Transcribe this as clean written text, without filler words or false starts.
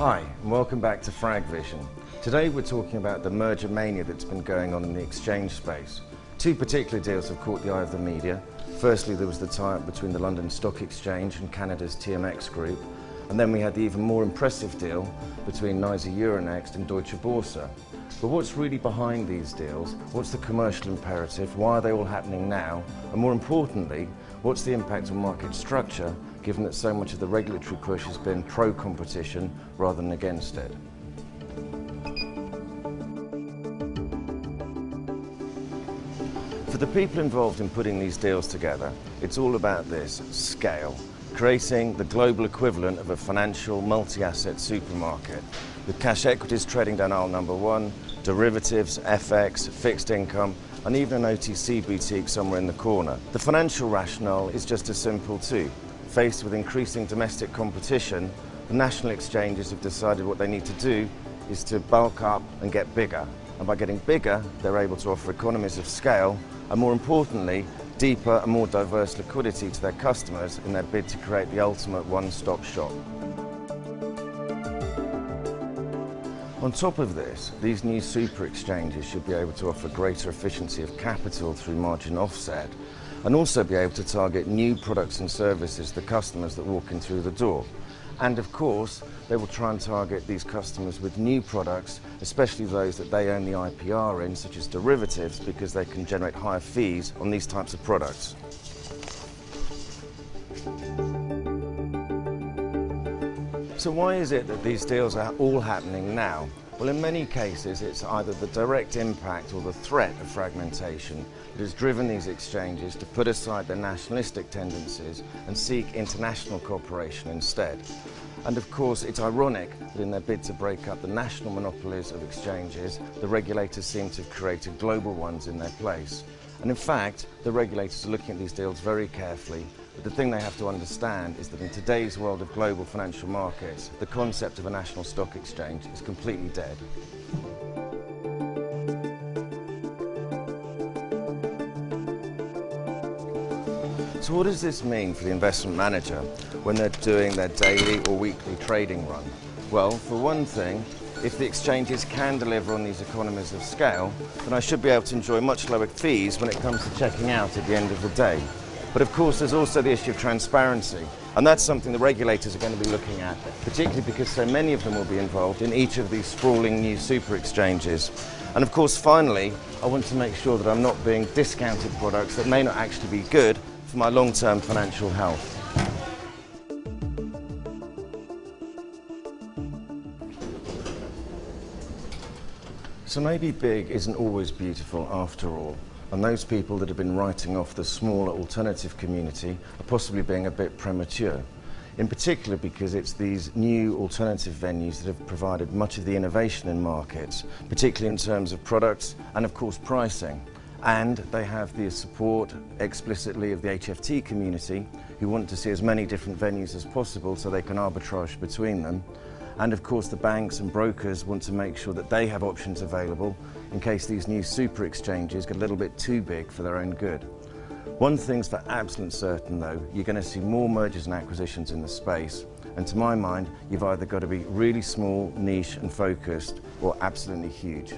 Hi, and welcome back to FragVision. Today we're talking about the merger mania that's been going on in the exchange space. Two particular deals have caught the eye of the media. Firstly, there was the tie-up between the London Stock Exchange and Canada's TMX Group, and then we had the even more impressive deal between NYSE Euronext and Deutsche Börse. But what's really behind these deals? What's the commercial imperative? Why are they all happening now? And more importantly, what's the impact on market structure, given that so much of the regulatory push has been pro-competition rather than against it? For the people involved in putting these deals together, it's all about this: scale, creating the global equivalent of a financial multi-asset supermarket, with cash equities trading down aisle number one, derivatives, FX, fixed income, and even an OTC boutique somewhere in the corner. The financial rationale is just as simple too. Faced with increasing domestic competition, the national exchanges have decided what they need to do is to bulk up and get bigger. And by getting bigger, they're able to offer economies of scale, and more importantly, deeper and more diverse liquidity to their customers in their bid to create the ultimate one-stop shop. On top of this, these new super exchanges should be able to offer greater efficiency of capital through margin offset, and also be able to target new products and services to the customers that walk in through the door. And of course, they will try and target these customers with new products, especially those that they own the IPR in, such as derivatives, because they can generate higher fees on these types of products. So why is it that these deals are all happening now? Well, in many cases, it's either the direct impact or the threat of fragmentation that has driven these exchanges to put aside their nationalistic tendencies and seek international cooperation instead. And of course, it's ironic that in their bid to break up the national monopolies of exchanges, the regulators seem to have created global ones in their place. And in fact, the regulators are looking at these deals very carefully. But the thing they have to understand is that in today's world of global financial markets, the concept of a national stock exchange is completely dead. So what does this mean for the investment manager when they're doing their daily or weekly trading run? Well, for one thing, if the exchanges can deliver on these economies of scale, then I should be able to enjoy much lower fees when it comes to checking out at the end of the day. But of course, there's also the issue of transparency, and that's something the regulators are going to be looking at, particularly because so many of them will be involved in each of these sprawling new super exchanges. And of course, finally, I want to make sure that I'm not being discounted products that may not actually be good for my long-term financial health. So maybe big isn't always beautiful after all. And those people that have been writing off the smaller alternative community are possibly being a bit premature. In particular because it's these new alternative venues that have provided much of the innovation in markets, particularly in terms of products and of course pricing. And they have the support explicitly of the HFT community, who want to see as many different venues as possible so they can arbitrage between them. And of course the banks and brokers want to make sure that they have options available in case these new super exchanges get a little bit too big for their own good. One thing's for absolute certain though, you're going to see more mergers and acquisitions in the space, and to my mind you've either got to be really small, niche and focused, or absolutely huge.